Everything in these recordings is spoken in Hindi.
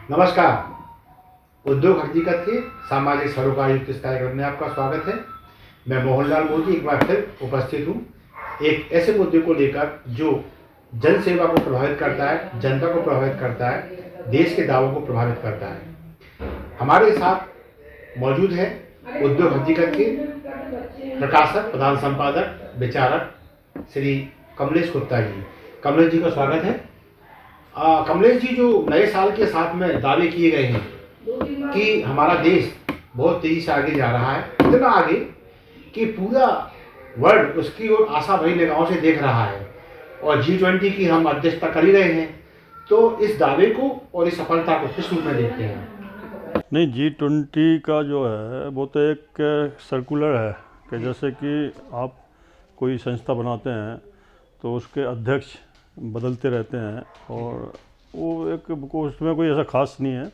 नमस्कार। उद्योग हकीकत के सामाजिक सरोकार युक्त इस कार्यक्रम में आपका स्वागत है। मैं मोहनलाल मोदी एक बार फिर उपस्थित हूँ एक ऐसे मुद्दे को लेकर जो जन सेवा को प्रभावित करता है, जनता को प्रभावित करता है, देश के दावों को प्रभावित करता है। हमारे साथ मौजूद है उद्योग हकीकत के प्रकाशक, प्रधान संपादक, विचारक श्री कमलेश गुप्ता जी। कमलेश जी का स्वागत है। कमलेश जी, जो नए साल के साथ में दावे किए गए हैं कि हमारा देश बहुत तेजी से आगे जा रहा है, इतना आगे कि पूरा वर्ल्ड उसकी ओर आशा भरी निगाहों से देख रहा है और G20 की हम अध्यक्षता कर ही रहे हैं, तो इस दावे को और इस सफलता को किस रूप में देखते हैं? नहीं, G20 का जो है वो तो एक सर्कुलर है कि जैसे कि आप कोई संस्था बनाते हैं तो उसके अध्यक्ष बदलते रहते हैं और वो उसमें कोई ऐसा खास नहीं है,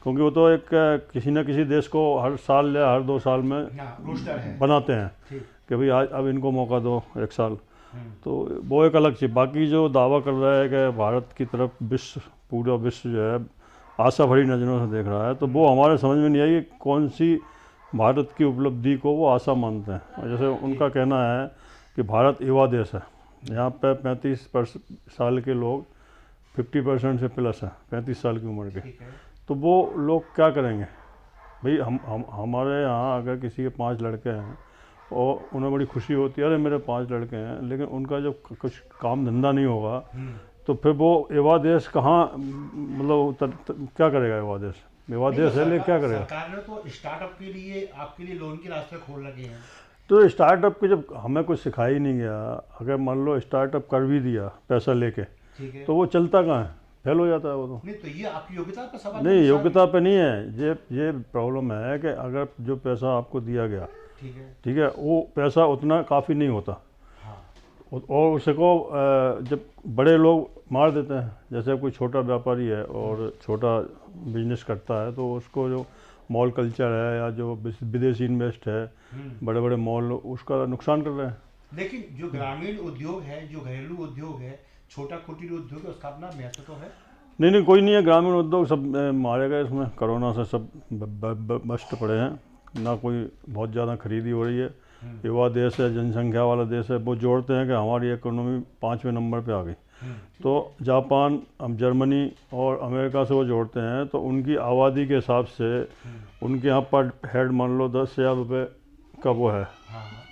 क्योंकि वो तो एक किसी न किसी देश को हर साल या हर 2 साल में बनाते हैं कि भाई आज अब इनको मौका दो 1 साल। तो वो एक अलग चीज़। बाकी जो दावा कर रहा है कि भारत की तरफ पूरा विश्व जो है आशा भरी नज़रों से देख रहा है, तो वो हमारे समझ में नहीं आई कि कौन सी भारत की उपलब्धि को वो आशा मानते हैं। और जैसे उनका कहना है कि भारत युवा देश है, यहाँ पे 35 साल के लोग 50% से प्लस हैं, 35 साल की उम्र के। तो वो लोग क्या करेंगे भाई? हम हमारे यहाँ अगर किसी के 5 लड़के हैं और उन्हें बड़ी खुशी होती है, अरे मेरे 5 लड़के हैं, लेकिन उनका जब कुछ काम धंधा नहीं होगा तो फिर वो युवा देश कहाँ, मतलब क्या करेगा युवा देश? युवा देश है लेकिन क्या करेगा? सरकार ने तो स्टार्टअप के लिए आपके लिए लोन के रास्ते खोल रखे हैं। तो स्टार्टअप के जब हमें कुछ सिखाया ही नहीं गया, अगर मान लो स्टार्टअप कर भी दिया पैसा लेके, तो वो चलता कहाँ है? फेल हो जाता है वो तो। नहीं, तो ये आपकी योग्यता पर सवाल नहीं, योग्यता पे नहीं है, ये प्रॉब्लम है कि अगर जो पैसा आपको दिया गया, ठीक है, वो पैसा उतना काफ़ी नहीं होता। और उसको जब बड़े लोग मार देते हैं, जैसे कोई छोटा व्यापारी है और छोटा बिजनेस करता है, तो उसको जो मॉल कल्चर है या जो विदेशी इन्वेस्ट है, बड़े बड़े मॉल, उसका नुकसान कर रहे हैं। लेकिन जो ग्रामीण उद्योग है, जो घरेलू उद्योग है, छोटा कुटीर उद्योग है, उसका अपना महत्व तो है। नहीं, कोई नहीं है। ग्रामीण उद्योग सब मारे गए इसमें, कोरोना से सब बस्ट पड़े हैं, ना कोई बहुत ज़्यादा खरीदी हो रही है। युवा देश है, जनसंख्या वाला देश है, वो जोड़ते हैं कि हमारी इकोनॉमी 5वें नंबर पे आ गई। तो जापान, अब जर्मनी और अमेरिका से वो जोड़ते हैं, तो उनकी आबादी के हिसाब से उनके यहाँ पर हेड मान लो 10,000 रुपये का वो है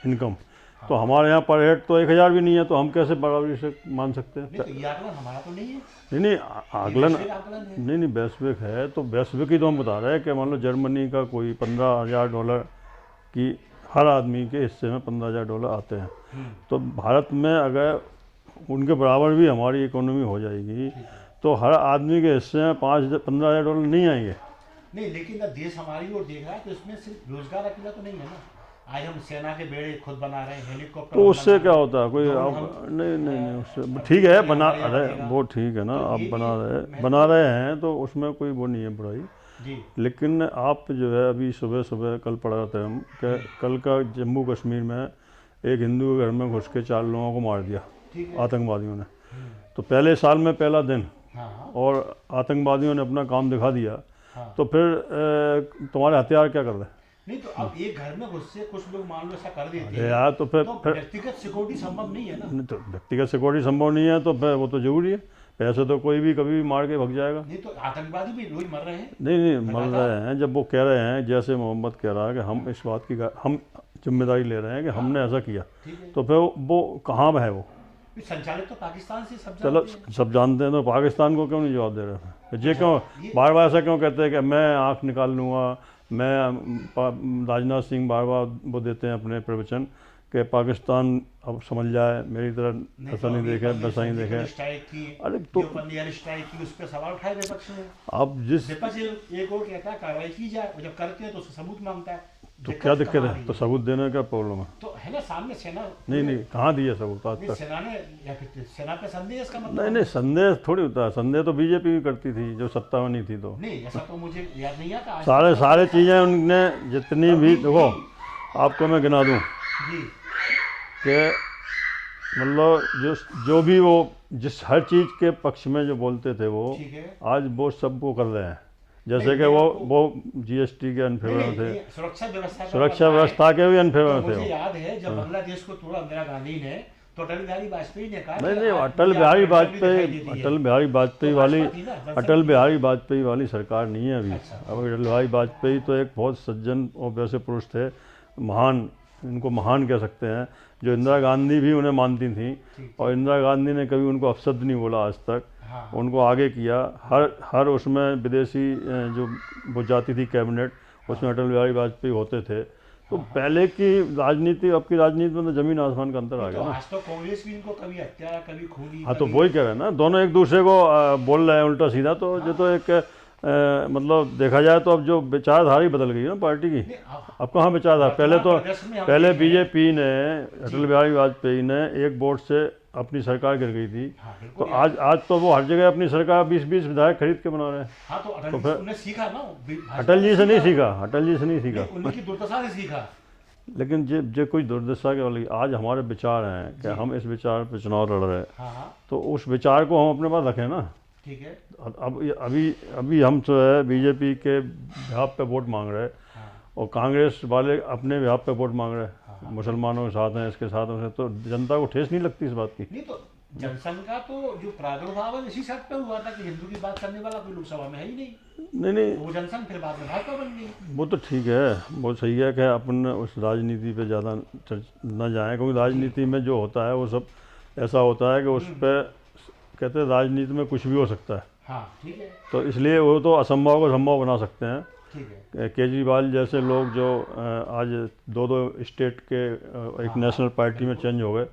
इनकम। तो हमारे यहाँ पर हेड तो 1,000 भी नहीं है, तो हम कैसे बराबरी से मान सकते हैं? तो ये आकलन हमारा तो नहीं है। नहीं, आकलन नहीं, वैश्विक है, तो वैश्विक ही तो हम बता रहे हैं कि मान लो जर्मनी का कोई $15,000 की हर आदमी के हिस्से में $15,000 आते हैं। तो भारत में अगर उनके बराबर भी हमारी इकोनॉमी हो जाएगी तो हर आदमी के हिस्से में $15,000 नहीं आएंगे। नहीं, लेकिन जब देश हमारी ओर देख रहा है तो इसमें सिर्फ रोजगार अकेला तो नहीं है ना। आज हम सेना के बेड़े खुद बना रहे हैं, हेलीकॉप्टर, तो उससे क्या होता है? कोई नहीं, उससे ठीक है, बना रहे वो ठीक है ना, आप बना रहे हैं तो उसमें कोई वो नहीं है बुराई। लेकिन आप जो है अभी सुबह कल पढ़ा रहे थे हम कि कल का जम्मू कश्मीर में एक हिंदू के घर में घुस के 4 लोगों को मार दिया आतंकवादियों ने। तो पहले साल में पहला दिन और आतंकवादियों ने अपना काम दिखा दिया, तो फिर तुम्हारे हथियार क्या कर रहे हैं? नहीं, तो अब एक घर में घुस से कुछ लोग मान लो ऐसा कर देते हैं यार, तो फिर व्यक्तिगत सिक्योरिटी संभव नहीं है ना। नहीं, तो व्यक्तिगत सिक्योरिटी संभव नहीं है तो फिर वो तो जरूरी है। पैसे तो कोई भी कभी भी मार के भग जाएगा। नहीं, तो आतंकवादी भी रोज मर रहे हैं। नहीं, मर रहे हैं। जब वो कह रहे हैं, जैसे मोहम्मद कह रहा है कि हम इस बात की हम जिम्मेदारी ले रहे हैं कि हमने ऐसा किया, तो फिर वो कहाँ है? वो संचालित तो पाकिस्तान से चलो सब जानते हैं, तो पाकिस्तान को क्यों नहीं जवाब दे रहे हैं? ये क्यों बार बार ऐसा क्यों कहते हैं कि मैं आँख निकाल लूँगा? मैं राजनाथ सिंह बार बार वो देते हैं अपने प्रवचन कि पाकिस्तान अब समझ जाए, मेरी तरह ऐसा नहीं देखे, वैसा नहीं देखे। अरे तो उस पर सवाल उठाए विपक्ष ने। अब जिस विपक्ष एक और कहता है कार्रवाई की जाए, और जब करते हैं तो उसका सबूत मांगता है। तो क्या दिक्कत है? तो सबूत देने का प्रॉब्लम है? तो है ना, सामने सेना। नहीं, कहाँ दिया सबूत आज तक? सेना ने या फिर सेना पे संदेह, इसका मतलब नहीं, संदेह थोड़ी होता है। संदेह तो बीजेपी भी करती थी जो सत्ता में नहीं थी। तो नहीं, ऐसा तो मुझे याद नहीं आता। सारे चीज़ें उनने जितनी भी, देखो आपको मैं गिना दूँ कि मतलब जो भी वो जिस हर चीज़ के पक्ष में जो बोलते थे वो आज वो सब वो कर रहे हैं। जैसे कि वो जीएसटी के अनफेवर में थे, सुरक्षा व्यवस्था के भी अनफेवर में थे। मुझे याद है जब बांग्लादेश को तोड़ा इंदिरा गांधी ने, तो अटल बिहारी वाजपेयी ने कहा नहीं अटल बिहारी वाजपेयी वाली सरकार नहीं है अभी। अब अटल बिहारी वाजपेयी तो एक बहुत सज्जन और वैसे पुरुष थे, महान, इनको महान कह सकते हैं, जो इंदिरा गांधी भी उन्हें मानती थी, और इंदिरा गांधी ने कभी उनको अपशब्द नहीं बोला आज तक। उनको आगे किया, हर उसमें विदेशी जो वो जाती थी कैबिनेट, उसमें अटल बिहारी वाजपेयी होते थे। तो पहले की राजनीति अब की राजनीति में तो जमीन आसमान का अंतर आ गया ना। आज तो कांग्रेस भी इनको कभी हत्या कभी खूनी। हाँ, तो वही कह रहे हैं ना, दोनों एक दूसरे को बोल रहे हैं उल्टा सीधा। तो जो तो एक मतलब देखा जाए तो अब जो विचारधारा ही बदल गई है ना पार्टी की। अब कहाँ विचारधारा, पहले बीजेपी ने, अटल बिहारी वाजपेयी ने एक वोट से अपनी सरकार गिर गई थी। तो आज तो वो हर जगह अपनी सरकार 20-20 विधायक खरीद के बना रहे हैं। हाँ, तो फिर सीखा ना, अटल जी से नहीं सीखा, उनकी दुर्दशा से सीखा। लेकिन जो कोई दुर्दशा के वाली आज हमारे विचार हैं कि हम इस विचार पर चुनाव लड़ रहे हैं, तो उस विचार को हम अपने पास रखें ना। ठीक है। अब अभी हम जो है बीजेपी के बिहाफ पे वोट मांग रहे हैं, और कांग्रेस वाले अपने बिहाफ पे वोट मांग रहे हैं, मुसलमानों के साथ हैं, इसके साथ हैं, तो जनता को ठेस नहीं लगती इस बात की। नहीं, तो जनसंघ का तो जो प्रादुर्भाव है इसी शर्त पे हुआ था कि हिंदू की बात करने वाला कोई लोकसभा में है ही नहीं। वो जनसंघ फिर बाद में भाजपा बन गई। वो तो ठीक है, वो सही है कि अपन उस राजनीति पे ज़्यादा न जाएं, क्योंकि राजनीति में जो होता है वो सब ऐसा होता है कि उस पर कहते हैं राजनीति में कुछ भी हो सकता है। हाँ, ठीक है। तो इसलिए वो तो असंभव को संभव बना सकते हैं। ठीक है। केजरीवाल जैसे लोग जो आज दो स्टेट के एक नेशनल पार्टी में चेंज हो गए,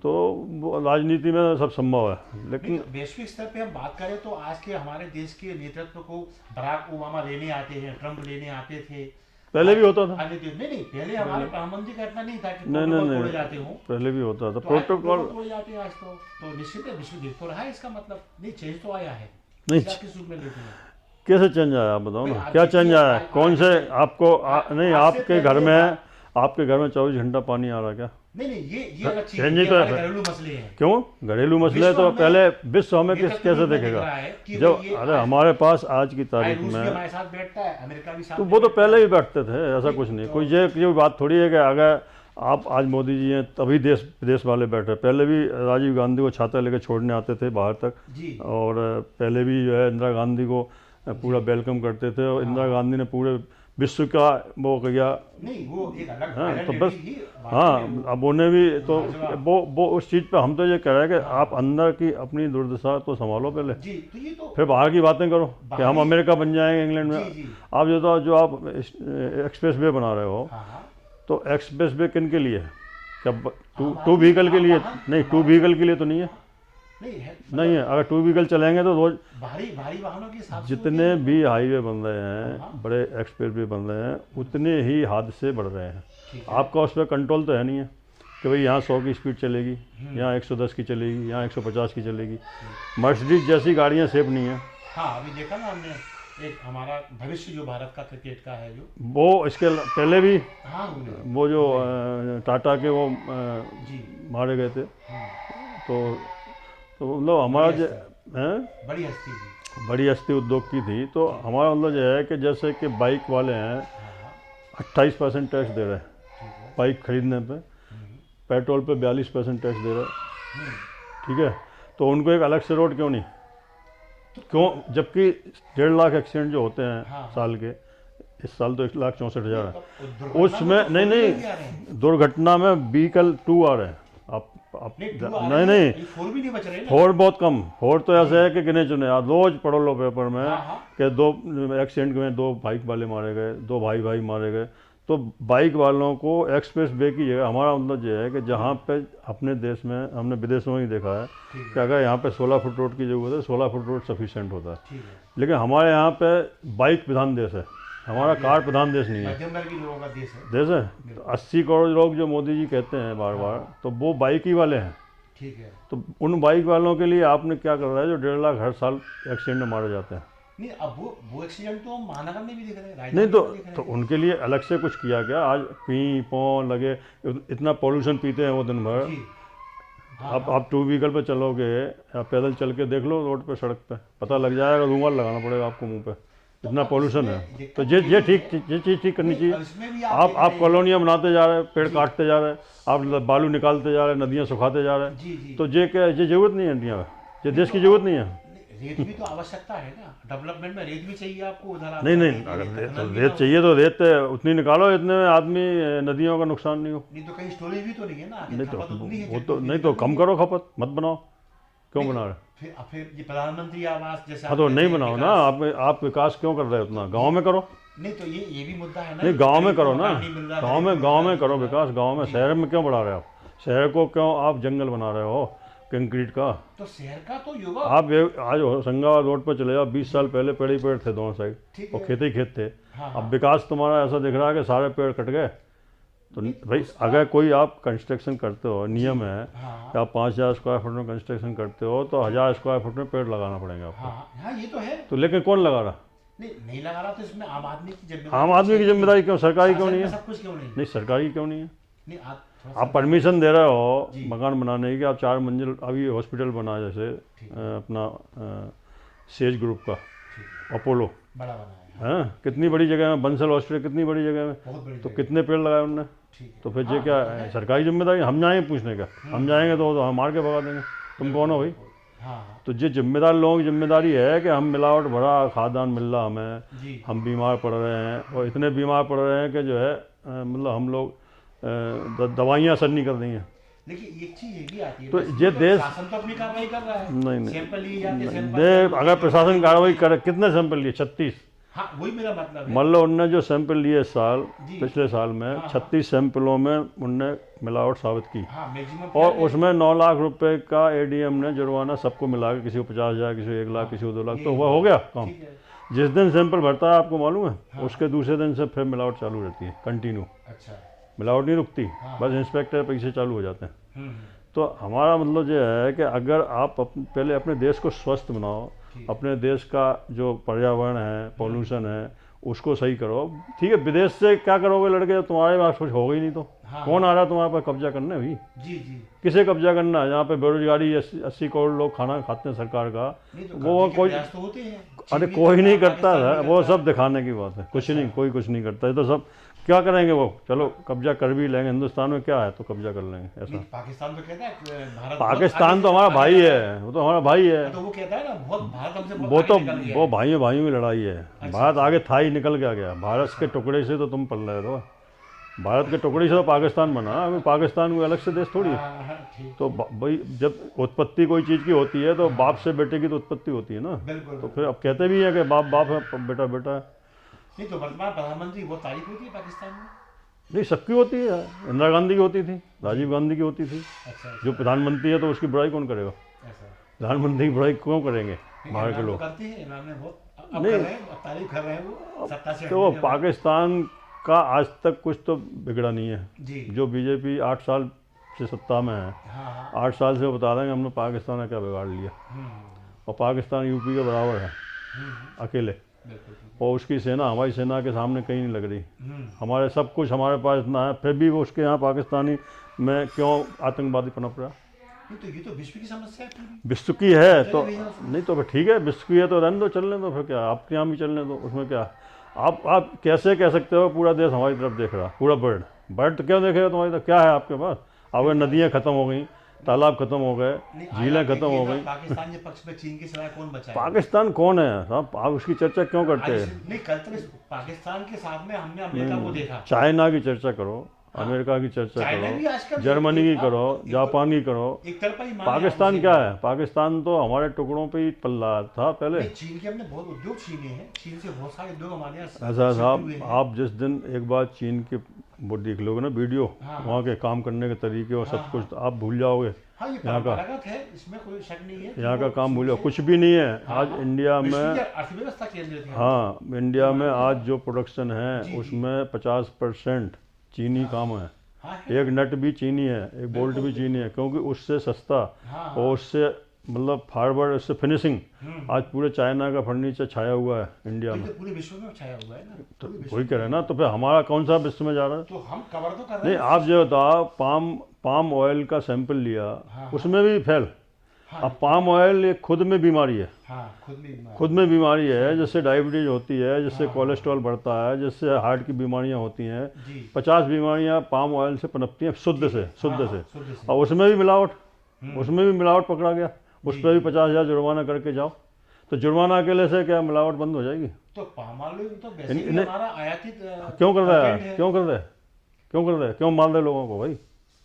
तो राजनीति में सब संभव है। लेकिन वैश्विक स्तर पे हम बात करें तो आज के हमारे देश के नेतृत्व को बराक ओबामा लेने आते हैं, ट्रंप लेने आते थे। पहले भी होता था। नहीं, पहले हमारे प्रधानमंत्री का इतना नहीं था कि नहीं, जाते हो। पहले भी होता था प्रोटोकॉल तोड़े जाते हैं आज तो निश्चित है विश्व देख तो रहा है। इसका मतलब नहीं, चेंज तो आया है। नहीं, किस रूप में लेते हैं, कैसे चेंज आया आप बताओ ना, क्या चेंज आया? कौन से आपको नहीं, आपके घर में 24 घंटा पानी आ रहा क्या? नहीं, ये अलग चीज है, तो घरेलू मसले हैं। क्यों घरेलू मसले? तो पहले विश्व हमें कैसे देखेगा? जब अरे हमारे पास आज की तारीख में हमारे साथ बैठता है, अमेरिका भी साथ, तो वो तो पहले भी बैठते थे, ऐसा कुछ नहीं। कोई बात थोड़ी है कि अगर आप आज मोदी जी हैं तभी विदेश वाले बैठे। पहले भी राजीव गांधी को छाता लेकर छोड़ने आते थे बाहर तक, और पहले भी जो है इंदिरा गांधी को पूरा वेलकम करते थे, और इंदिरा गांधी ने पूरे विश्व का वो किया। नहीं, वो एक अलग तो बस अब उन्हें भी तो वो उस चीज़ पे हम तो ये कह रहे हैं कि आप अंदर की अपनी दुर्दशा तो संभालो पहले, फिर बाहर की बातें करो कि हम अमेरिका बन जाएंगे इंग्लैंड में। आप जो आप एक्सप्रेस वे बना रहे हो, तो एक्सप्रेस वे किन के लिए है? क्या टू व्हीकल के लिए? नहीं, टू व्हीकल के लिए तो नहीं है। नहीं है। अगर टू व्हीकल चलेंगे तो रोज भारी वाहनों के साथ जितने भी हाईवे बन रहे हैं, बड़े एक्सप्रेस वे बन रहे हैं, उतने ही हादसे बढ़ रहे हैं। आपका उस पर कंट्रोल तो है नहीं है कि भाई यहाँ 100 की स्पीड चलेगी, यहाँ 110 की चलेगी, यहाँ 150 की चलेगी। मर्सिडीज जैसी गाड़ियाँ सेफ नहीं है। हाँ, अभी देखा ना हमने, एक हमारा भविष्य जो भारत का क्रिकेट का है, जो वो इसके पहले भी वो जो टाटा के वो मारे गए थे, तो मतलब हमारा जो है बड़ी हस्ती उद्योग की थी। तो हमारा मतलब जो है कि जैसे कि बाइक वाले हैं 28% टैक्स दे रहे हैं बाइक खरीदने पे, पेट्रोल पे 42% टैक्स दे रहे हैं, ठीक है। तो उनको एक अलग से रोड क्यों नहीं? क्यों? जबकि 1.5 लाख एक्सीडेंट जो होते हैं साल के, इस साल तो 1,64,000 है। उसमें नहीं, दुर्घटना में व्हीकल 2 आ रहे हैं। आप नहीं, फोर बहुत कम। फोर तो ऐसे है कि गिने चुने, आप रोज पढ़ लो पेपर में कि 2 एक्सीडेंट में 2 बाइक वाले मारे गए, 2 भाई मारे गए। तो बाइक वालों को एक्सप्रेस वे की जगह, हमारा मतलब ये है कि जहाँ पे अपने देश में, हमने विदेशों में ही देखा है कि अगर यहाँ पे 16 फुट रोड की जरूरत है, 16 फुट रोड सफिशिएंट होता है। लेकिन हमारे यहाँ पे बाइक प्रधान देश है, हमारा कार प्रधान देश नहीं है। मध्यम वर्गीय लोगों का देश है। तो 80 करोड़ लोग जो मोदी जी कहते हैं बार बार, तो वो बाइक ही वाले हैं। ठीक है। तो उन बाइक वालों के लिए आपने क्या कर रहा है जो 1.5 लाख हर साल एक्सीडेंट में मारे जाते हैं? नहीं, अब वो एक्सीडेंट तो महानगर में भी दिख रहे हैं। नहीं, तो उनके लिए अलग से कुछ किया गया? आज पी पौ लगे, इतना पॉल्यूशन पीते हैं वो दिन भर। आप 2 व्हीकल पे चलोगे या पैदल चल के देख लो रोड पे, सड़क पे, पता लग जाएगा। रुमाल लगाना पड़ेगा आपको मुंह पे। इतना पोल्यूशन है। दिक्कत तो ये चीज़ ठीक करनी चाहिए। इसमें भी आप कॉलोनियाँ बनाते जा रहे हैं, पेड़ काटते जा रहे हैं, आप बालू निकालते जा रहे हैं, नदियाँ सुखाते जा रहे हैं। जी जी तो ये क्या, ये जरूरत नहीं है इंडिया में, ये देश की जरूरत नहीं है। रेत भी तो आवश्यकता है ना, डेवलपमेंट में रेत भी चाहिए आपको उधर। नहीं, अगर रेत चाहिए तो रेत उतनी निकालो इतने में आदमी नदियों का नुकसान नहीं हो। नहीं तो कहीं स्टोरेज भी तो नहीं है ना, नहीं तो खपत उतनी है वो तो जितनी नहीं तो कम करो खपत, मत बनाओ, क्यों बना रहे? फिर ये प्रधानमंत्री आवास जैसे हाँ तो आप नहीं कहते हैं बनाओ ना, विकास। आप विकास क्यों कर रहे हो उतना? गाँव में करो। नहीं तो ये भी मुद्दा है ना, नहीं, गांव में करो ना, मकान नहीं मिल रहा, गांव में करो विकास, गांव में। शहर में क्यों बढ़ा रहे हो आप? शहर को क्यों आप जंगल बना रहे हो कंक्रीट का? तो शहर का तो युवा आप आज होशंगाबाद रोड पर चले जाओ, 20 साल पहले पेड़ ही पेड़ थे दोनों साइड, ठीक और है। खेत ही खेत थे। हाँ, अब विकास तुम्हारा ऐसा दिख रहा है कि सारे पेड़ कट गए। तो भाई अगर कोई आप कंस्ट्रक्शन करते हो, नियम है हाँ कि आप 5000 स्क्वायर फुट में कंस्ट्रक्शन करते हो तो 1000 स्क्वायर फुट में पेड़ लगाना पड़ेगा आपको। हाँ ये तो है। तो लेकिन कौन लगा रहा? नहीं लगा रहा तो इसमें आम आदमी की जिम्मेदारी, आम आदमी की जिम्मेदारी क्यों, सरकारी क्यों शासन नहीं में है? सब कुछ क्यों नहीं? नहीं, सरकारी क्यों नहीं है? नहीं थोड़ा आप परमिशन दे रहे हो जी। मकान बनाने की, आप 4 मंजिल, अभी हॉस्पिटल बना है जैसे अपना सेज ग्रुप का अपोलो बड़ा बना है, है, कितनी बड़ी जगह में, बंसल हॉस्पिटल कितनी बड़ी जगह में, बहुत बड़ी तो जगह। कितने पेड़ लगाए उनने? ठीक है। तो फिर ये क्या है, सरकारी जिम्मेदारी? हम जाएंगे पूछने का? हम जाएंगे तो हम मार के भगा देंगे, तुम कौन हो भाई? हाँ तो ये जिम्मेदार लोगों की जिम्मेदारी है कि हम मिलावट भरा खाद्यान्न मिल रहा हमें, जी हम बीमार पड़ रहे हैं, और इतने बीमार पड़ रहे हैं कि जो है मतलब हम लोग दवाइयाँ असर नहीं कर रही हैं। देखिए एक चीज ये भी आती है, तो बस ये तो देश- शासन तो अपनी कार्रवाई कर रहा है, नहीं सैंपल लिए जाते हैं, सैंपल दे अगर प्रशासन कार्रवाई करे, कितने सैंपल लिए? 36। हाँ वही मेरा मतलब है। मान लो उनने जो सैंपल लिए इस साल, जी। पिछले साल में 36 सैंपलों में उनने मिलावट साबित की, हाँ मैक्सिमम और उसमें 9 लाख रुपए का एडीएम ने जुर्माना सबको मिला के, किसी को 50,000, किसी को 1 लाख, किसी को 2 लाख, तो वह हो गया काम। ठीक है। जिस दिन सैंपल भरता है आपको मालूम है, उसके दूसरे दिन से फिर मिलावट चालू रहती है, कंटिन्यू अच्छा मिलावट नहीं रुकती, बस इंस्पेक्टर पैसे चालू हो जाते हैं। हम्म तो हमारा मतलब ये है कि अगर आप पहले अपने देश को स्वस्थ बनाओ, अपने देश का जो पर्यावरण है, पॉल्यूशन है, उसको सही करो। ठीक है, विदेश से क्या करोगे लड़के, तुम्हारे पास कुछ होगा ही नहीं तो हाँ। कौन आ रहा है तुम्हारे पास कब्जा करने? भाई जी जी किसे कब्जा करना है? जहाँ पे बेरोजगारी 80 करोड़ लोग खाना खाते हैं सरकार का, नहीं तो वो कोई, प्रयास तो होते हैं। अरे चीन भी कोई करता नहीं है, करता पाकिस्तान है, भी वो करता सब दिखाने की बात है, कुछ नहीं, कोई कुछ नहीं करता। ये तो सब क्या करेंगे वो, चलो कब्जा कर भी लेंगे, हिंदुस्तान में क्या है तो कब्जा कर लेंगे है। ऐसा। नहीं, पाकिस्तान तो कहता है भारत पाकिस्तान तो हमारा भाई है, वो तो हमारा भाई है, तो वो कहता है ना बहुत भारत हमसे बहुत वो तो आगे निकल गया वो है। भाइयों भाइयों की लड़ाई है। भारत आगे था ही, निकल के आ गया। भारत के टुकड़े से तो तुम पल रहे हो, भारत के टुकड़े से तो पाकिस्तान बना, अभी पाकिस्तान कोई अलग से देश थोड़ी है। हाँ, ठीक तो भाई जब उत्पत्ति कोई चीज़ की होती है तो बाप से बेटे की तो उत्पत्ति होती है ना। बिल्कुल। तो फिर अब कहते भी हैं कि बाप बाप है, बेटा बेटा है। नहीं तो वर्तमान प्रधानमंत्री बहुत तारीफ होती है पाकिस्तान में। नहीं, सबकी होती है, इंदिरा गांधी की होती थी, राजीव गांधी की होती थी। अच्छा जो प्रधानमंत्री है तो उसकी बुराई कौन करेगा? ऐसा प्रधानमंत्री की बुराई क्यों करेंगे बाहर के इमरान लोग? तो करते हैं, इमरान ने बहुत अब नहीं। कर रहे हैं, अब तारीफ कर रहे हैं वो सत्ता से तो हटने के बाद। पाकिस्तान का आज तक कुछ तो बिगड़ा नहीं है। जी जो बीजेपी 8 साल से सत्ता में है, हाँ हाँ 8 साल से वो बता रहे हैं कि हमने पाकिस्तान का क्या बिगाड़ लिया, और पाकिस्तान यूपी के बराबर है अकेले, बिल्कुल। और उसकी सेना हमारी सेना के सामने कहीं नहीं लग रही। हमारे सब कुछ हमारे पास इतना है, फिर भी वो उसके यहाँ पाकिस्तानी में क्यों आतंकवादी पनप रहा? नहीं तो ये तो विश्व की समस्या है पूरी। विश्व की है तो चले भैया। नहीं, तो फिर ठीक है, विश्व की है तो रहने दो, चलने दो, फिर क्या आपके यहाँ भी चलने दो, उसमें क्या? आप कैसे कह सकते हो पूरा देश हमारी तरफ देख रहा? पूरा बर्ड तो क्यों देखेगा तुम्हारी तरफ? क्या है आपके पास? अगर नदियाँ खत्म हो गई, तालाब खत्म हो गए, नहीं, झीलें आज खत्म हो देखिए गई, ना, पाकिस्तान के पक्ष में चीन के सिवाय कौन बचा है? पाकिस्तान कौन है साहब? आप उसकी चर्चा क्यों करते हैं? नहीं कल तक पाकिस्तान के साथ में हमने अमेरिका को देखा। चाइना की चर्चा करो, अमेरिका की चर्चा चाइना भी करो, आजकल जर्मनी की एक- करो, एक- जापान की करो। एक तरफा ही मान पाकिस्तान क्या है? पाकिस्तान तो हमारे टुकड़ों पे ही पल रहा था पहले। नहीं, चीन के हमने बहुत उद्योग छीने हैं, चीन से बहुत सारे उद्योग हमारे यहाँ ऐसा शिफ्ट साहब, हुए हैं। आप जिस दिन एक बार चीन के वो देख लोगे ना वीडियो, हाँ। वहाँ के काम करने के तरीके और सब हाँ, कुछ, आप भूल जाओगे हाँ ये यहाँ का- परंपरागत है, इसमें कोई शक नहीं है। यहाँ का वो काम भूल जाओ, सोचे- कुछ भी नहीं है। हाँ, आज इंडिया विश्व में, की अर्थव्यवस्था केंद्र थी। हाँ इंडिया में आज जो प्रोडक्शन है जी, उसमें 50% चीनी काम है। हाँ, एक नट भी चीनी है, एक बोल्ट भी चीनी है, क्योंकि उससे सस्ता हाँ, और उससे मतलब फारवर्ड, उससे फिनिशिंग। आज पूरे चाइना का फर्नीचर छाया हुआ है इंडिया में, तो पूरे विश्व में छाया हुआ है ना। तो पूरे विश्व वही कह रहे हैं ना। तो फिर हमारा कौन सा विश्व में जा रहा है? तो हम कवर तो कर रहे नहीं, हैं। आप जो था पाम ऑयल का सैंपल लिया, हाँ। उसमें भी फेल। हाँ, अब पाम ऑयल ये खुद में बीमारी है, हाँ, खुद में बीमारी है, जिससे डायबिटीज होती है, जिससे हाँ, कोलेस्ट्रॉल बढ़ता है, जिससे हार्ट की बीमारियां होती हैं। जी 50 बीमारियां पाम ऑयल से पनपती हैं, शुद्ध से। हाँ, शुद्ध से और उसमें भी मिलावट पकड़ा गया, उस पर भी 50,000 जुर्माना करके जाओ। तो जुर्माना अकेले से क्या मिलावट बंद हो जाएगी? तो पाम ऑयल तो वैसे भी हमारा आयातित क्यों कर रहा कंटेंट है? क्यों मार रहे लोगों को भाई?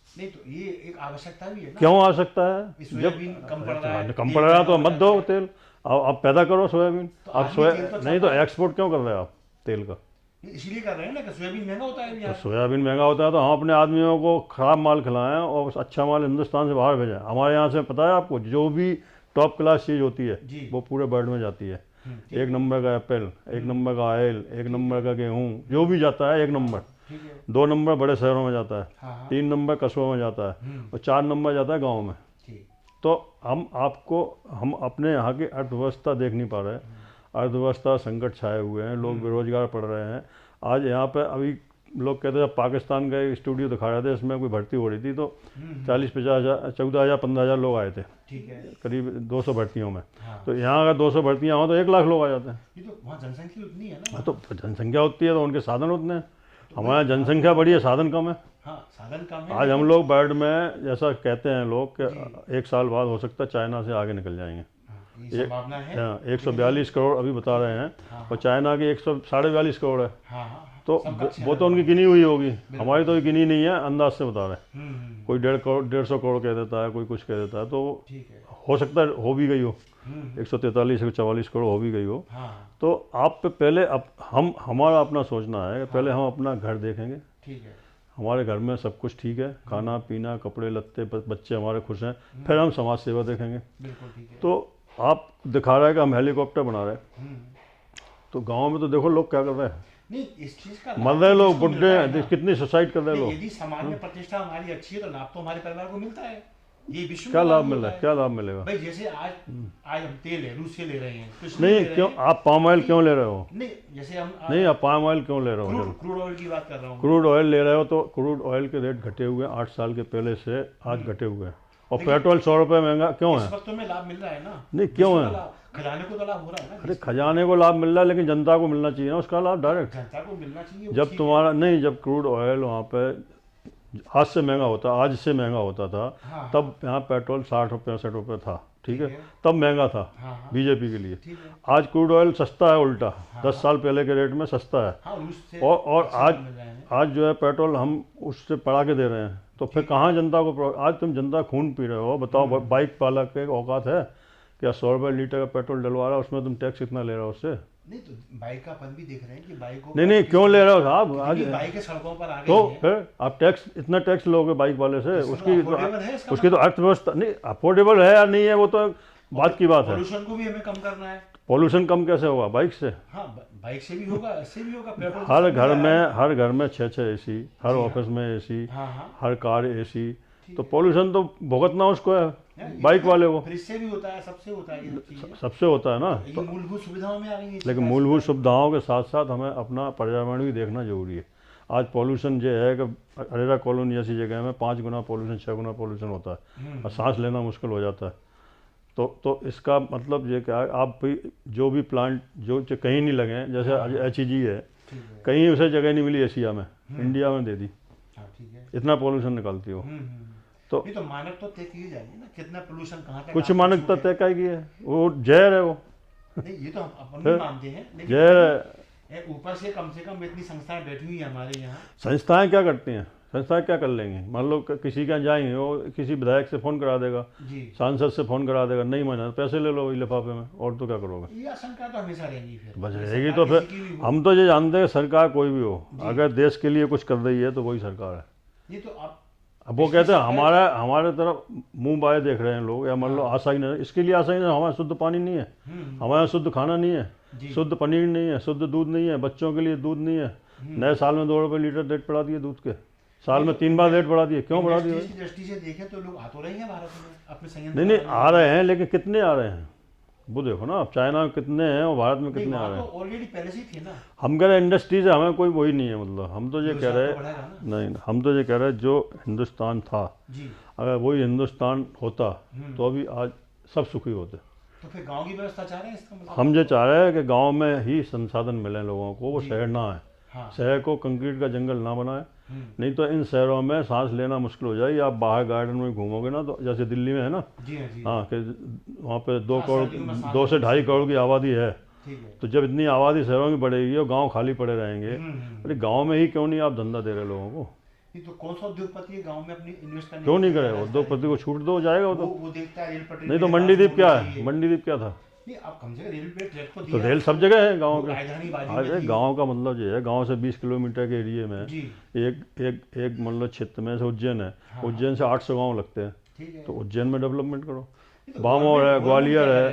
नहीं तो ये एक आवश्यकता भी है ना। क्यों आ सकता है? सोयाबीन कम पड़ रहा है, कम पड़ रहा है तो मत दो तेल, आप पैदा करो सोयाबीन। तो आप आदमी तेल तो नहीं तो एक्सपोर्ट क्यों कर रहे हैं आप तेल का? इसीलिए कर रहे हैं ना कि सोयाबीन महंगा होता है तो यार। सोयाबीन महंगा होता है तो हम अपने आदमियों को ख़राब माल खिलाएं और अच्छा माल हिंदुस्तान से बाहर भेजें। हमारे यहाँ से पता है आपको, जो भी टॉप क्लास चीज़ होती है जी। वो पूरे वर्ल्ड में जाती है। ठीक 1 नंबर का एप्पल, 1 नंबर का ऑयल, 1 नंबर का गेहूँ, जो भी जाता है 1 नंबर। ठीक है 2 नंबर बड़े शहरों में जाता है, हाँ 3 नंबर कस्बों में जाता है और 4 नंबर जाता है गाँव में। ठीक तो हम अपने यहाँ की अर्थव्यवस्था देख नहीं पा रहे हैं। अर्थव्यवस्था संकट छाए हुए हैं, लोग बेरोजगार पड़ रहे हैं। आज यहाँ पे अभी लोग कहते हैं, पाकिस्तान का एक स्टूडियो दिखा रहे थे, इसमें कोई भर्ती हो रही थी तो 40-50 हज़ार, 14,000, 15,000 लोग आए थे ठीक है करीब 200 भर्तियों में। हाँ। तो यहाँ अगर 200 भर्तियाँ हों तो 1 लाख लोग आ जाते हैं। ये तो वहाँ जनसंख्या उतनी है ना। तो जनसंख्या होती है तो उनके साधन उतने हैं। हमारे यहाँ जनसंख्या बड़ी है, साधन कम है। हाँ साधन कम है। आज हम लोग वर्ल्ड में जैसा कहते हैं लोग कि 1 साल बाद हो सकता है चाइना से आगे निकल जाएंगे। ये संभावना है। 142 करोड़ अभी बता रहे हैं और चाइना की 142 करोड़ है। हाँ तो वो तो उनकी गिनी हुई होगी, हमारी तो गिनी नहीं है, अंदाज से बता रहे हैं। कोई 150 करोड़ कह देता है, कोई कुछ कह देता है। तो ठीक है हो सकता है हो भी गई हो, 143 144 करोड़ हो भी गई हो। हाँ तो आप पे पहले हमारा अपना सोचना है कि पहले हम अपना घर देखेंगे। ठीक है हमारे घर में सब कुछ ठीक है, खाना पीना, कपड़े लत्ते, बच्चे हमारे खुश हैं, फिर हम समाज सेवा देखेंगे। बिल्कुल ठीक है। तो आप दिखा रहा है कि हम हेलीकॉप्टर बना रहे हैं, तो गांव में तो देखो लोग क्या कर रहे हैं, नहीं इस चीज का मर रहे लोग, किसको मिलता है बुढ़े, ना? कितनी सुसाइड कर रहे नहीं, लोग। यदि समाज में प्रतिष्ठा हमारी अच्छी है तो लाभ तो हमारे परिवार को मिलता है। ये विश्व क्या में लाभ लागू मिल रहा होता है? क्या लाभ मिलेगा? भाई जैसे आज हम तेल है रूस से ले रहे हैं तो इसलिए नहीं ले रहे क्यों हैं। आप पाम ऑयल क्यों ले रहे हो? नहीं जैसे हम नहीं, आप पाम ऑयल क्यों ले रहे हो? चलो, क्रूड ऑयल की बात कर रहा हूँ। क्रूड ऑयल ले रहे हो तो क्रूड ऑयल के रेट घटे हुए हैं 8 साल के पहले से, आज घटे हुए हैं। और पेट्रोल 100 रुपये महंगा क्यों इस है? वक्त तो में लाभ मिल रहा है ना। नहीं, क्यों विश्व है? को लाभ- खजाने को तो लाभ हो रहा है ना। अरे खजाने को लाभ मिल रहा है, लेकिन जनता को मिलना चाहिए ना उसका लाभ डायरेक्ट। जनता को मिलना चाहिए वो जब ठीक तुम्हारा नहीं, जब क्रूड ऑयल वहाँ पे आज से महंगा होता, आज से महंगा होता था, हाँ। तब यहाँ पेट्रोल 60 रुपये 65 रुपये था, ठीक है, ठीक है। तब महंगा था हाँ, हाँ। बीजेपी के लिए। ठीक है आज क्रूड ऑयल सस्ता है, उल्टा 10 साल पहले के रेट में सस्ता है। हाँ रूस से और अच्छे आज मिल रहे हैं। आज जो है पेट्रोल हम उससे बढ़ा के दे रहे हैं, तो फिर कहाँ जनता को आज तुम जनता खून पी रहे हो, बताओ बाइक पालक के औकात है क्या? 100 रुपये लीटर का पेट्रोल डलवा रहा है, उसमें तुम टैक्स कितना ले रहे हो उससे? नहीं तो बाइक का पद भी देख रहे हैं कि बाइक को नहीं क्यों ले रहे हो साहब? आज बाइक सड़कों पर आ गई तो है। फिर आप टैक्स, इतना टैक्स लोगे बाइक वाले से, affordable है इसका उसकी तो अर्थव्यवस्था नहीं, अफोर्डेबल है या नहीं है वो तो बात की बात है। पोल्यूशन को भी हमें कम करना है। पॉल्यूशन कम कैसे होगा? बाइक से। हाँ बाइक से भी होगा, इससे भी होगा। पेट्रोल से हर भी घर होगा। में 6 एसी, हर ऑफिस में एसी, हाँ हाँ हर कार एसी, तो पॉल्यूशन तो भुगतना उसको है, बाइक वाले को। फिर इससे भी होता है, सबसे होता है ये सब चीजें। सबसे होता है ना। ये मूलभूत सुविधाओं में आ गई है। लेकिन मूलभूत सुविधाओं के साथ साथ हमें अपना पर्यावरण भी देखना जरूरी है। आज पॉल्यूशन जो है कि अरेरा कॉलोनी जैसी जगह में 5 गुना पॉल्यूशन, 6 गुना पॉल्यूशन होता है और सांस लेना मुश्किल हो जाता है। तो इसका मतलब ये क्या है, आप भी जो भी प्लांट जो कहीं नहीं लगे, जैसे HEG है, ठीक है। कहीं उसे जगह नहीं मिली एशिया में, इंडिया में दे दी, हाँ ठीक है। इतना पॉल्यूशन निकालती हो। तो नहीं तो मानक तो तय की जाएगी ना, कितना पोल्यूशन कहाँ तक कुछ आपको मानकता छूट है। तय की है, वो जहर है वो, नहीं ये तो हम अपन भी मानते हैं, लेकिन जहर है। ऊपर से कम इतनी संस्थाएं बैठी हुई है हमारे यहाँ। संस्थाएं क्या करती हैं? संस्थाएं क्या कर लेंगी? मान लो किसी के यहाँ जाएंगे, वो किसी विधायक से फ़ोन करा देगा, जी सांसद से फ़ोन करा देगा, नहीं माना पैसे ले लो वही लिफाफे में, और तो क्या करोगे? ये आशंका तो हमेशा रहेगी। फिर बच ये रहेगी। सरकार तो किसी की भी फिर हो। हम तो ये जानते हैं सरकार कोई भी हो, अगर देश के लिए कुछ कर रही है तो वही सरकार है। ये तो आप अब वो कहते हैं हमारे तरफ मुंह बाएं देख रहे हैं लोग, या मान लो आसानी नहीं, इसके लिए आसानी नहीं, हमारे शुद्ध पानी नहीं है, हमारे यहाँ शुद्ध खाना नहीं है, जी। शुद्ध पनीर नहीं है, शुद्ध दूध नहीं है, बच्चों के लिए दूध नहीं है। नए साल में 2 रुपये लीटर रेट बढ़ा दिए दूध के, साल में 3 बार रेट बढ़ा दिए। क्यों बढ़ा दिए? इंडस्ट्रीज की दृष्टि से देखें तो लोग आ तो रहे हैं भारत में अपने संयंत्र। नहीं आ रहे हैं, लेकिन कितने आ रहे हैं वो देखो ना। अब चाइना में कितने हैं और भारत में कितने आ रहे हैं। तो ऑलरेडी पहले से ही थे ना। हम कह रहे हैं इंडस्ट्री से हमें कोई वही नहीं है, मतलब हम तो ये कह रहे बढ़ेगा हैं, ना। नहीं हम तो ये कह रहे हैं जो हिंदुस्तान था, जी अगर वही हिंदुस्तान होता तो अभी आज सब सुखी होते। तो फिर गांव की व्यवस्था चाह रहे हैं इसका मतलब? हम ये चाह रहे हैं कि गांव में ही संसाधन मिले लोगों को, वो जी। शहर ना आए, हाँ। शहर को कंक्रीट का जंगल ना बनाए। नहीं तो इन शहरों में सांस लेना मुश्किल हो जाएगी। आप बाहर गार्डन में घूमोगे ना, तो जैसे दिल्ली में है ना, जी हाँ जी। हाँ, कि वहाँ पे 2 हाँ, करोड़ सर्दियों में सांस 2 से 2.5 करोड़ की आबादी है। ठीक है। तो जब इतनी आबादी शहरों में बढ़ेगी और गांव खाली पड़े रहेंगे, अरे गांव में ही क्यों नहीं आप धंधा दे रहे लोगों को? नहीं तो कौन सा उद्योगपति है गांव में अपनी इन्वेस्ट करने क्यों नहीं के लिए करे? तैयार है? उद्योगपति को छूट दो, जाएगा वो तो। वो देखता है रेल पटरी नहीं तो मेरे पास मंडीदीप क्या होनी है? चाहिए। मंडीदीप क्या था? नहीं आप कम से कम रेल पे ट्रैक को तो दिया। रेल सब जगह है गाँव वो के। राजधानी बाजू में अरे थी। गांव का मतलब ये है, गांव से 20 किलोमीटर के एरिए में जी। एक मतलब क्षेत्र में से उज्जैन है, हाँ। उज्जैन से 800 गांव लगते हैं, ठीक है। तो उज्जैन में डेवलपमेंट करो। तो बामौर है, ग्वालियर है,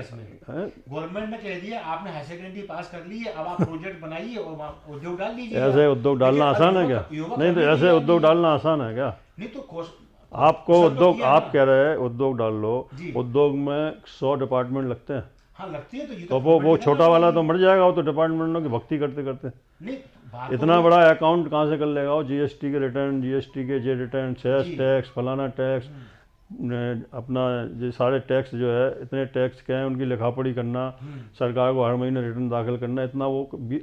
गवर्नमेंट ने कह दिया आपने हाई सेकेंडरी पास कर ली है, अब आप प्रोजेक्ट बनाइए और वहाँ उद्योग डाल लीजिए। ऐसे उद्योग डालना आसान है क्या? नहीं तो ऐसे उद्योग डालना आसान है क्या? नहीं तो आपको उद्योग, आप कह रहे हैं उद्योग डाल लो, जी। उद्योग में 100 डिपार्टमेंट लगते हैं, हाँ लगती है। तो ये तो वो छोटा वाला तो मर जाएगा, वो तो डिपार्टमेंटों की भक्ति करते करते। नहीं बात इतना बड़ा अकाउंट कहाँ से कर लेगा वो? जीएसटी के रिटर्न, जीएसटी के जे रिटर्न, सेस जी। टैक्स, फलाना टैक्स, अपना ये सारे टैक्स जो है, इतने टैक्स क्या है, उनकी लिखा पढ़ी करना, सरकार को हर महीने रिटर्न दाखिल करना, इतना वो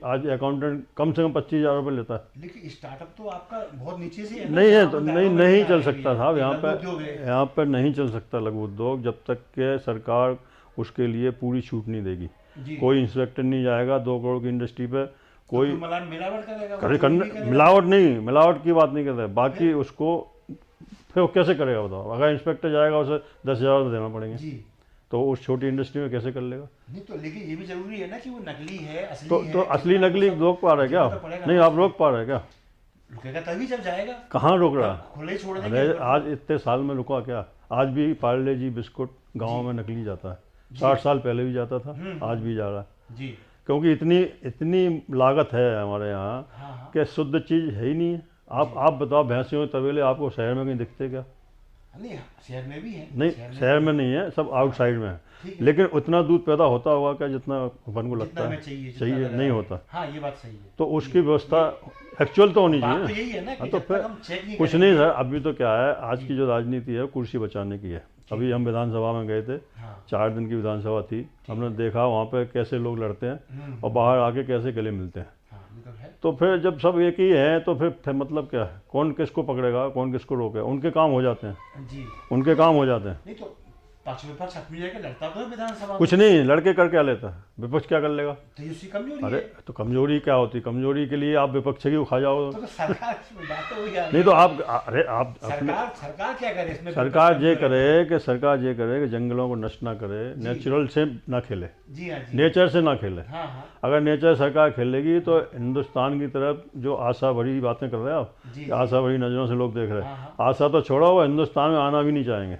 आज अकाउंटेंट कम से कम 25,000 रुपये लेता है। लेकिन स्टार्टअप तो आपका बहुत नीचे से है ना? नहीं है तो आपको नहीं दायरों में नहीं नहीं चल आएगी। सकता साहब, ये लघु उद्योग है। यहाँ पर नहीं चल सकता लघु उद्योग जब तक के सरकार उसके लिए पूरी छूट नहीं देगी। जी। कोई इंस्पेक्टर नहीं जाएगा 2 करोड़ की इंडस्ट्री पे, कोई तो मिलावट करेगा, करे करने, मिलावट नहीं, मिलावट की बात नहीं करते, बाकी उसको फिर वो कैसे करेगा बताओ? अगर इंस्पेक्टर जाएगा उसे 10,000 देना पड़ेंगे, जी। तो उस छोटी इंडस्ट्री में कैसे कर लेगा? नहीं तो लेकिन ये भी जरूरी है ना कि वो नकली है असली तो है। तो असली नकली रोक पा रहे क्या? नहीं आप रोक पा रहे क्या? रुकेगा तभी जब जाएगा। कहाँ रोक रहा? खुले छोड़ अरे देंगे। आज इतने साल में रुका क्या? आज भी पार्ले जी बिस्कुट गाँव में नकली जाता है, 60 साल पहले भी जाता था, आज भी जा रहा है। जी। क्योंकि इतनी लागत है हमारे यहाँ हाँ। कि शुद्ध चीज़ है ही नहीं है। आप बताओ, भैंसियों के तबेले आपको शहर में कहीं दिखते क्या? नहीं शहर में भी है। नहीं, शहर में नहीं है, सब आउटसाइड में है। लेकिन उतना दूध पैदा होता होगा क्या जितना अपन को लगता है? चाहिए नहीं होता। हाँ ये बात सही है। तो उसकी व्यवस्था एक्चुअल तो होनी बात तो चाहिए। यही है ना कि तो जब फिर तक हम चेक नहीं कुछ नहीं सर, अभी तो क्या है, आज की जो राजनीति है कुर्सी बचाने की है। अभी हम विधानसभा में गए थे, हाँ। 4 दिन की विधानसभा थी, हमने देखा वहाँ पे कैसे लोग लड़ते हैं और बाहर आके कैसे गले मिलते हैं। हाँ, ये तो है। तो फिर जब सब एक ही है तो फिर मतलब क्या है? कौन किसको पकड़ेगा, कौन किसको रोकेगा? उनके काम हो जाते हैं, जी। उनके काम हो जाते हैं। नहीं तो पक्ष विपक्ष अपनी जगह लड़ता तो है विधानसभा कुछ नहीं, लड़के कर क्या लेता है? विपक्ष क्या कर लेगा? तो ये उसकी कमजोरी अरे है। तो कमजोरी क्या होती? कमजोरी के लिए आप विपक्ष की खा जाओ। तो सरकार बात तो वही आ रही नहीं तो है। आप, अरे आप अपने, सरकार क्या करे इसमें? सरकार ये करे कि जंगलों को नष्ट ना करे, नेचुरल से ना खेले, जी हाँ जी। नेचर से ना खेले। हाँ हाँ अगर नेचर सरकार खेलेगी तो हिंदुस्तान की तरफ जो आशा भरी बातें कर रहे हैं आप, जी, आशा भरी नज़रों से लोग देख रहे हैं, हाँ, आशा तो छोड़ो, वो हिंदुस्तान में आना भी नहीं चाहेंगे।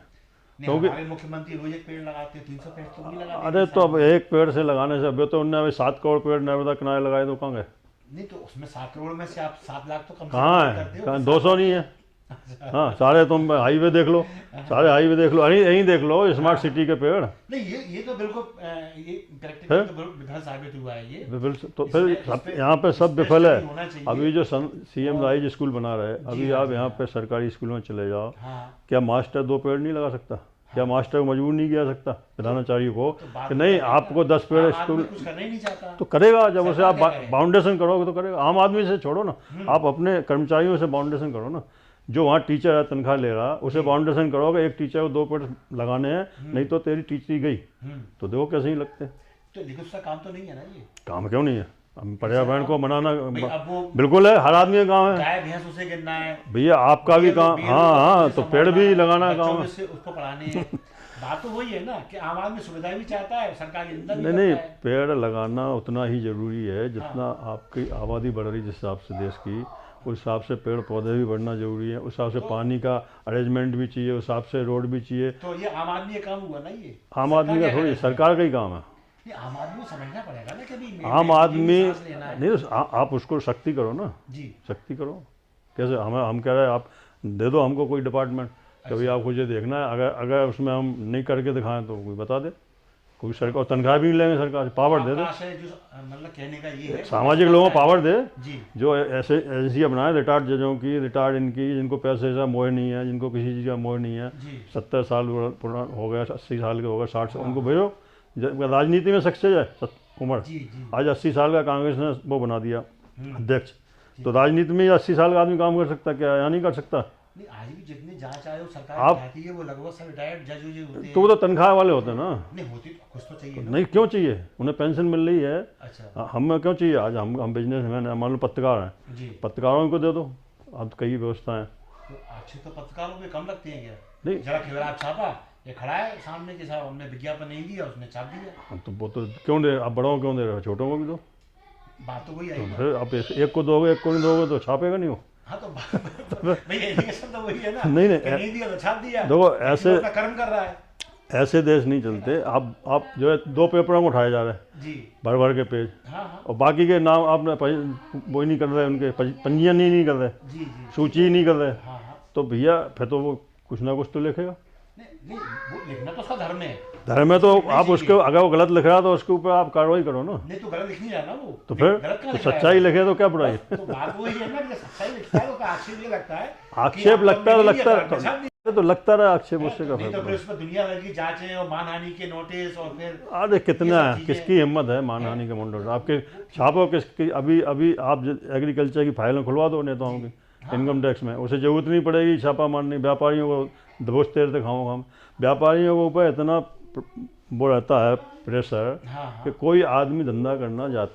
क्योंकि हमारे मुख्यमंत्री रोज एक पेड़ लगाते हैं, 300 पेड़ तो भी लगाते अरे तो अब एक पेड़ से लगाने से, अभी तो उनने 7 करोड़ पेड़ नर्मदा किनारे लगाए, तो कहाँ गए? नहीं तो उसमें 7 करोड़ में से आप 7 लाख तो कम से कहाँ कम करते है? हो। कहाँ 200 नहीं है? हाँ, सारे तुम हाईवे देख लो, सारे हाईवे देख लो, यहीं देख लो स्मार्ट सिटी के पेड़। नहीं ये तो बिल्कुल ये प्रैक्टिकल तो विफल साबित हुआ है ये। तो फिर यहाँ पे सब विफल है। होना चाहिए। अभी जो सीएम राइज स्कूल बना रहे हैं, अभी आप यहाँ पे सरकारी स्कूलों में चले जाओ, क्या मास्टर 2 पेड़ नहीं लगा सकता? क्या मास्टर को मजबूर नहीं किया सकता प्रधानाचार्य को कि नहीं आपको 10 पेड़ स्कूल? कुछ करना ही नहीं चाहता तो करेगा, जब उसे आप बाउंडेशन करोगे तो करेगा। आम आदमी से छोड़ो ना, आप अपने कर्मचारियों से बाउंडेशन करो ना। जो वहाँ टीचर है, तनख्वाह ले रहा, उसे बाउंडेशन करोगे, एक टीचर को 2 पेड़ लगाने हैं, नहीं तो तेरी टीचरी गई। तो देखो कैसे ही लगते हैं। तो लेकिन उसका काम तो नहीं है ना ये। काम क्यों नहीं है? हम पर्यावरण को मनाना अब वो बिल्कुल है, हर आदमी का काम है। गाय भैंस उसे गिनना है भैया, आपका भी काम। हाँ, तो पेड़ भी लगाना काम है। उसको पढ़ाने हैं। बात तो वही है ना कि आम आदमी सुविधा भी चाहता है, सरकार निंदा भी नहीं, करता है। पेड़ लगाना उतना ही जरूरी है जितना आपकी आबादी बढ़ रही जिस हिसाब से देश की, उस हिसाब से पेड़ पौधे भी बढ़ना जरूरी है, उस हिसाब से पानी का अरेंजमेंट भी चाहिए, उस हिसाब से रोड भी चाहिए। तो ये आम आदमी का काम हुआ ना, ये आम आदमी का थोड़ी, सरकार का ही काम है। ये आम आदमी को समझना पड़ेगा ना कि आम आदमी नहीं, आप उसको सख्ती करो ना जी, सख्ती करो। कैसे? हम कह रहे हैं आप दे दो हमको कोई डिपार्टमेंट, कभी आपको ये देखना है, अगर उसमें हम नहीं करके दिखाएं तो कोई बता दे, कोई सरकार तनख्वाह भी नहीं लेंगे, सरकार पावर दे दे, मतलब कहने का ये है सामाजिक लोगों को पावर दे जी, जो ऐसे एजेंसियाँ बनाए रिटायर्ड जजों की, रिटायर्ड इनकी, जिनको पैसे का मोह नहीं है, जिनको किसी चीज़ का मोह नहीं है, जी 70 साल पुराना हो गया, 80 साल के हो गए, 60 साल, उनको भेजो। राजनीति में सक्सेस है उम्र, जी जी आज 80 साल का कांग्रेस ने वो बना दिया अध्यक्ष, तो राजनीति में 80 साल का आदमी काम कर सकता क्या, या नहीं कर सकता? नहीं, आज भी जितने जांच आयोग सरकार आप- चाहती है वो लगभग सब रिटायर्ड जज उज होते हैं। तो वो तो तनख्वाह वाले होते हैं ना। नहीं होती तो कुछ तो चाहिए ना। नहीं, क्यों चाहिए? उन्हें पेंशन मिल रही है, अच्छा हमें क्यों चाहिए? आज हम बिजनेस मैन हैं, मान लो पत्रकार हैं, जी, पत्रकारों को दे दो, अब कई व्यवस्था हैं। तो आक्षेप तो पत्रकारों पे कम लगते हैं क्या? नहीं, जरा खबरात छापा, ये खड़ा है सामने के साथ, हमने विज्ञापन नहीं दिया, उसने छाप दिया। तो वो तो क्यों दे, आप बड़ों को क्यों दे रहे हो, छोटों को भी दो। बात तो वही तो आई ना। फिर आप एक को दोगे, एक को नहीं दोगे तो छापेगा नहीं वो। हाँ तो भैया एजुकेशन तो वही है ना। नहीं, नहीं, कि नहीं दिया तो छाप दिया। देखो, लेकिन ऐसे- वो अपना कर्म कर रहा है। ऐसे देश नहीं चलते। आप जो है 2 पेपरों को उठाए जा रहे हैं, जी भर भर के पेज, हाँ हाँ और बाकी के नाम आपने वो नहीं कर रहे, उनके पंजीयन ही नहीं कर रहे, जी जी सूची ही नहीं कर रहे, हाँ हाँ तो भैया फिर तो वो कुछ ना कुछ तो लिखेगा। नहीं नहीं, वो लिखना तो उसका धर्म है। धर्म में तो आप उसके, अगर वो गलत लिख रहा है तो उसके ऊपर आप कार्रवाई करो ना। नहीं तो गलत लिख नहीं रहा ना वो। तो फिर गलत कहाँ तो लिख रहा है? सच्चाई लिखे तो क्या बुराई है? तो बात वही है ना कि सच्चाई लिखता है तो आक्षेप ये लगता है कि आक्षेप आप लगता है तो लोगों ने लगता नहीं दिया, है, तो लगता रहा आक्षेप, उससे क्या नहीं फर्क तो फिर पड़ा? उस पर दुनिया भर की जांचें और मानहानि के नोटिस और फिर अरे कितना ये सब है, चीजें- किसकी हिम्मत है मानहानि के मुंडो, आपके छापो किसकी? अभी आप एग्रीकल्चर की फाइलें खुलवा दो नेताओं की इनकम टैक्स में, उसे जरूरत नहीं पड़ेगी छापा मारने। व्यापारियों को दबोचते रहते खाओ हम, व्यापारियों के ऊपर इतना वो रहता है प्रेशर हाँ हाँ कि कोई आदमी धंधा करना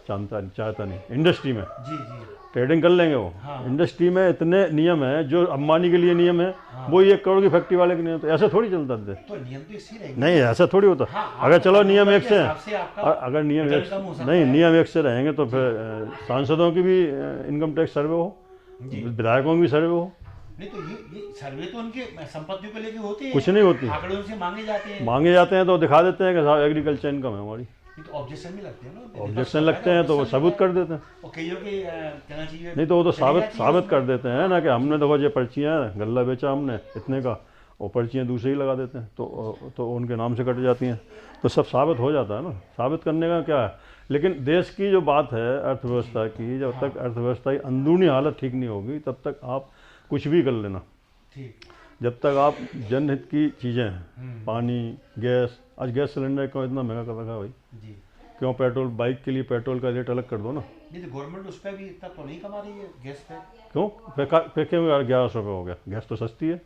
चाहता नहीं। इंडस्ट्री में जी जी ट्रेडिंग कर लेंगे वो, हाँ। इंडस्ट्री में इतने नियम है, जो अंबानी के लिए नियम है वो 1 करोड़ की फैक्ट्री वाले के नियम, तो ऐसे थोड़ी चलता थे। तो नियम तो इसी रहेंगे। नहीं, ऐसा थोड़ी होता। हाँ, अगर चलो नियम 1 से हिसाब से आपका अगर नियम रिटर्न 1 कम हो सकता नहीं, है। नियम 1 से रहेंगे तो फिर सांसदों की भी इनकम टैक्स सर्वे हो, जी। विधायकों की भी सर्वे हो। नहीं तो ये सर्वे तो उनके संपत्तियों को लेके होते हैं, कुछ नहीं होती, आंकड़ों से मांगे जाते हैं। मांगे जाते हैं तो दिखा देते हैं कि साहब एग्रीकल्चर इनकम है हमारी, ये तो ऑब्जेक्शन भी लगते हैं ना। ऑब्जेक्शन लगते हैं तो वो सबूत कर देते हैं। और कईयों के कहना चाहिए नहीं तो वो तो चली साबित जाती है साबित उसमें। कर देते हैं ना कि हमने देखो ये पर्चियाँ हैं, गल्ला बेचा हमने इतने का, वो पर्चियाँ दूसरे ही लगा देते हैं, तो उनके नाम से कट जाती हैं, तो सब साबित हो जाता है ना। साबित करने का क्या है? लेकिन देश की जो बात है अर्थव्यवस्था की, जब तक अर्थव्यवस्था की अंदरूनी हालत ठीक नहीं होगी तब तक आप कुछ भी कर लेना। ठीक जब तक आप जनहित की चीज़ें हैं, पानी, गैस, आज गैस सिलेंडर क्यों इतना महंगा कर रखा है भाई? जी क्यों? पेट्रोल, बाइक के लिए पेट्रोल का रेट अलग कर दो ना। नहीं तो गवर्नमेंट उस पर भी इतना तो नहीं कमा रही है गैस पे। क्यों? क्यों 1100 रुपये हो गया? गैस तो सस्ती है।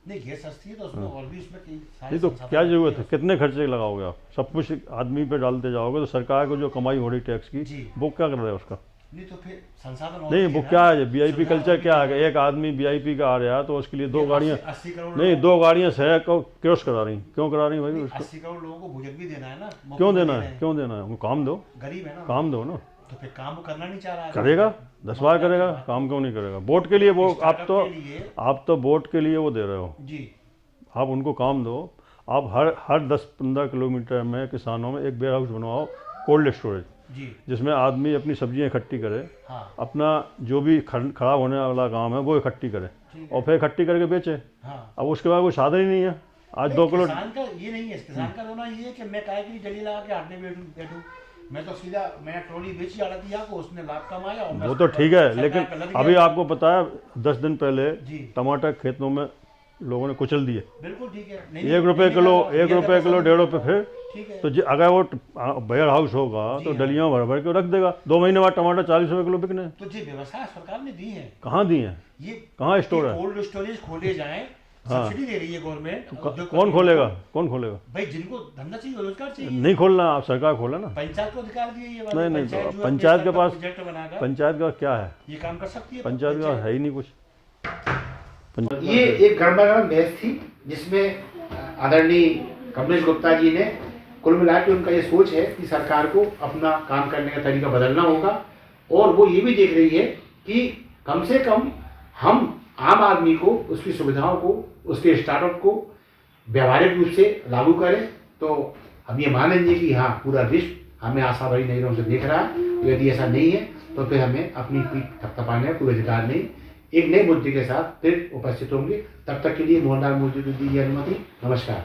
नहीं गैस सस्ती है तो उसमें और भी उसमें कई सारे नहीं तो संसाधन क्या लगते ज़रूरत है? हैं। कितने खर्चे लगाओगे आप? सब कुछ आदमी पे डालते जाओगे तो सरकार को जो कमाई हो रही टैक्स की, जी। वो क्या कर रहा है उसका? नहीं तो फिर संसाधन और नहीं, भी वो ना। क्या है? वीआईपी सुविधा कल्चर और भी क्या है। है? एक आदमी वीआईपी का आ रहा है तो उसके लिए 2 गाड़ियाँ, 80 करोड़ नहीं लोगों 2 गाड़ियाँ शहर को क्रॉस करा रही, क्यों करा रही भाई को- उसको? 80 करोड़ लोगों को भोजन भी देना है ना। मुफ्त क्यों में देना दे है? रहे हैं। क्यों देना है? वो काम दो, गरीब है ना। काम दो ना। तो फिर काम वो करना नहीं चाह रहा है। करेगा, 10 बार करेगा, काम क्यों नहीं करेगा? वोट के लिए वो स्टार्टअप के लिए- आप तो वोट के लिए वो दे रहे हो, जी आप उनको काम दो। आप हर 10-15 किलोमीटर में किसानों में एक वेयर हाउस बनवाओ, कोल्ड स्टोरेज, जी जिसमें आदमी अपनी सब्जियां इकट्ठी करे, हाँ अपना जो भी खराब होने वाला काम है वो इकट्ठी करे ठीक और फिर इकट्ठी करके बेचे। हाँ। अब उसके बाद कोई साधन ही नहीं है। आज 2 किलो किसान का ये नहीं है, किसान का रोना ये है कि मैं काहे के लिए जली लगा के हाथ में बैठूं। मैं तो सीधा मैंने ट्रॉली बेची आड़तिया को, उसने लाभ कमाया और मैं वो तो ठीक है, सरकार लेकिन पे लग अभी गया। आपको पता है 10 दिन पहले जी टमाटर खेतों में लोगों ने कुचल दिए, बिल्कुल ठीक है। 1 रुपये किलो, 1 रुपये किलो, 1.5 रुपये। फिर ठीक है। तो अगर वो वेयर हाउस होगा तो हाँ। डलियाँ भर भर के रख देगा, 2 महीने बाद टमाटर 40 रुपये किलो बिकने। तो जी व्यवस्था सरकार ने दी है। कहाँ दी है? ये कहाँ स्टोर है? कोल्ड स्टोरेज खोले जाएं, हाँ। सब्सिडी दे रही है गवर्नमेंट। कौन खोलेगा? कौन खोलेगा? भाई जिनको धंधा चाहिए रोजगार चाहिए, नहीं खोलना, आप सरकार खोले ना। पंचायत को अधिकार दिए ये वाले। नहीं, नहीं, पंचायत तो जो है पंचायत अपने के पास- प्रोजेक्ट बनाकर पंचायत का क्या है? ये काम कर सकती है। पंचायत का है ही नहीं कुछ। ये एक गर्मागर्म बहस थी जिसमें आदरणीय कमलेश गुप्ता जी ने कुल मिला के उनका ये सोच है कि सरकार को अपना काम करने का तरीका बदलना होगा, और वो ये भी देख रही है कि कम से कम हम आम आदमी को उसकी सुविधाओं को, उसके स्टार्टअप को व्यावहारिक रूप से लागू करें। तो हम ये मानेंगे कि हाँ पूरा विश्व हमें आशावादी नजरों से देख रहा है। यदि ऐसा नहीं है तो फिर हमें अपनी पीठ थपथपाने का कोई अधिकार नहीं। एक नए मुद्दे के साथ फिर उपस्थित होंगे, तब तक के लिए मोहनलाल मोदी को दीजिए अनुमति। नमस्कार।